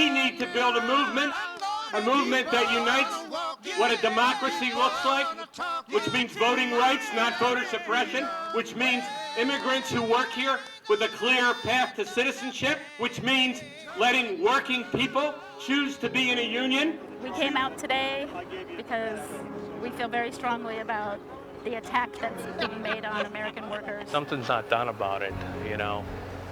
We need to build a movement that unites what a democracy looks like, which means voting rights, not voter suppression, which means immigrants who work here with a clear path to citizenship, which means letting working people choose to be in a union. We came out today because we feel very strongly about the attack that's being made on American workers. Something's not done about it, you know.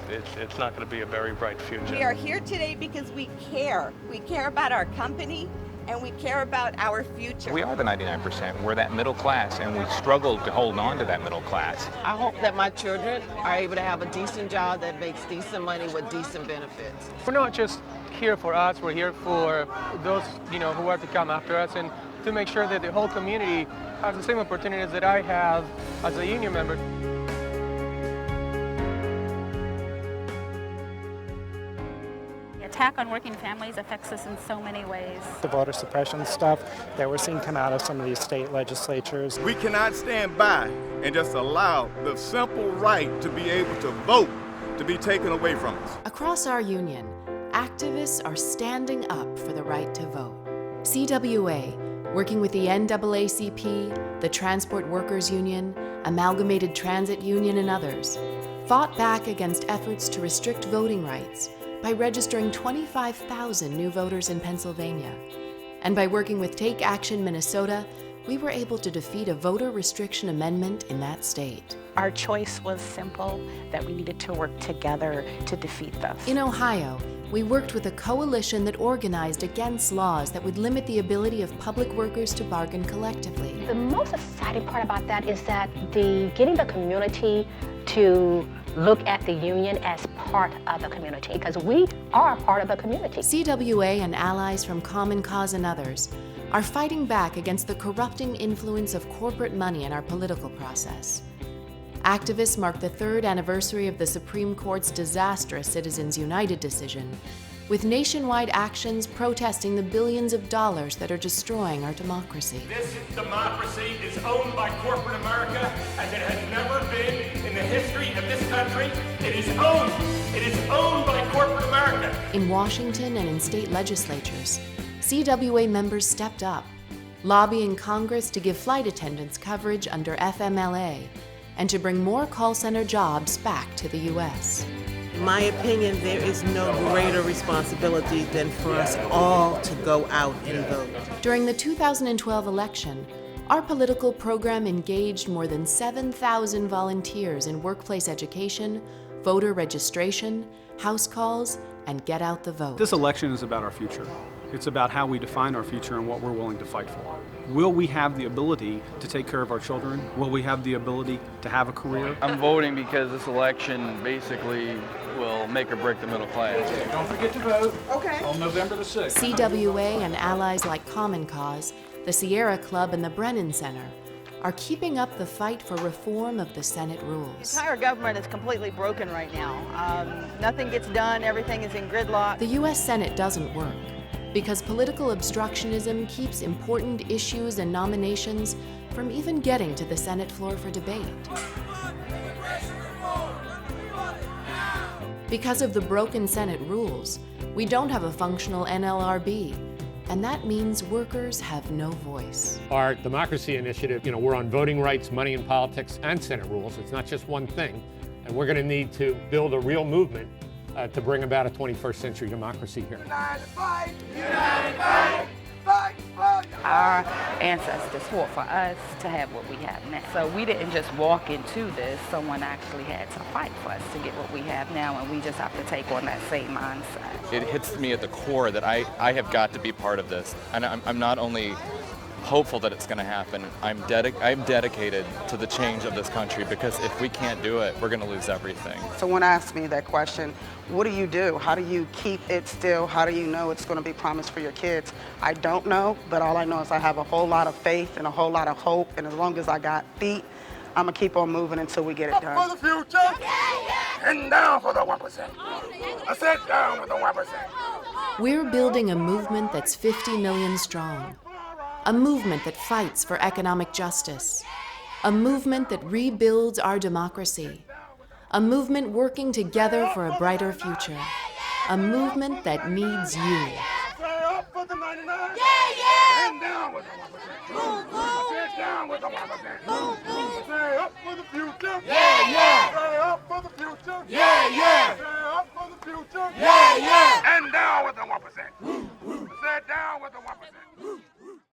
It's not going to be a very bright future. We are here today because we care. We care about our company and we care about our future. We are the 99%. We're that middle class, and we struggle to hold on to that middle class. I hope that my children are able to have a decent job that makes decent money with decent benefits. We're not just here for us, we're here for those, who are to come after us, and to make sure that the whole community has the same opportunities that I have as a union member. The attack on working families affects us in so many ways. The voter suppression stuff that we're seeing come out of some of these state legislatures. We cannot stand by and just allow the simple right to be able to vote to be taken away from us. Across our union, activists are standing up for the right to vote. CWA, working with the NAACP, the Transport Workers Union, Amalgamated Transit Union, and others, fought back against efforts to restrict voting rights by registering 25,000 new voters in Pennsylvania. And by working with Take Action Minnesota, we were able to defeat a voter restriction amendment in that state. Our choice was simple, that we needed to work together to defeat this. In Ohio, we worked with a coalition that organized against laws that would limit the ability of public workers to bargain collectively. The most exciting part about that is that getting the community to look at the union as part of the community, because we are part of the community. CWA and allies from Common Cause and others are fighting back against the corrupting influence of corporate money in our political process. Activists mark the 3rd anniversary of the Supreme Court's disastrous Citizens United decision, with nationwide actions protesting the billions of dollars that are destroying our democracy. This democracy is owned by corporate America as it has never been in the history of this country. It is owned by corporate America. In Washington and in state legislatures, CWA members stepped up, lobbying Congress to give flight attendants coverage under FMLA and to bring more call center jobs back to the U.S. In my opinion, there is no greater responsibility than for us all to go out and vote. During the 2012 election, our political program engaged more than 7,000 volunteers in workplace education, voter registration, house calls, and get out the vote. This election is about our future. It's about how we define our future and what we're willing to fight for. Will we have the ability to take care of our children? Will we have the ability to have a career? I'm voting because this election basically will make or break the middle class. Don't forget to vote on November the 6th. CWA and allies like Common Cause, the Sierra Club, and the Brennan Center are keeping up the fight for reform of the Senate rules. The entire government is completely broken right now. Nothing gets done, everything is in gridlock. The U.S. Senate doesn't work because political obstructionism keeps important issues and nominations from even getting to the Senate floor for debate. Because of the broken Senate rules, we don't have a functional NLRB, and that means workers have no voice. Our democracy initiative, we're on voting rights, money in politics, and Senate rules. It's not just one thing, and we're going to need to build a real movement to bring about a 21st century democracy here. United fight! United fight! Fight! Fight! Our ancestors fought for us to have what we have now. So we didn't just walk into this, someone actually had to fight for us to get what we have now, and we just have to take on that same mindset. It hits me at the core that I have got to be part of this, and I'm not only hopeful that it's going to happen, I'm dedicated to the change of this country, because if we can't do it, we're going to lose everything. Someone asked me that question, what do you do? How do you keep it still? How do you know it's going to be promised for your kids? I don't know, but all I know is I have a whole lot of faith and a whole lot of hope, and as long as I got feet, I'm going to keep on moving until we get it done. Up for the future, and down for the 1%. I said down with the 1%. We're building a movement that's 50 million strong. A movement that fights for economic justice. A movement that rebuilds our democracy. A movement working together for a brighter future. a movement that needs you. Say up for the 99. Yeah. And down with the 1%. Sit down with the 1%. Say up for the future. Yeah. Say up for the future. Yeah. Say up for the future. Yeah. And down with the 1%.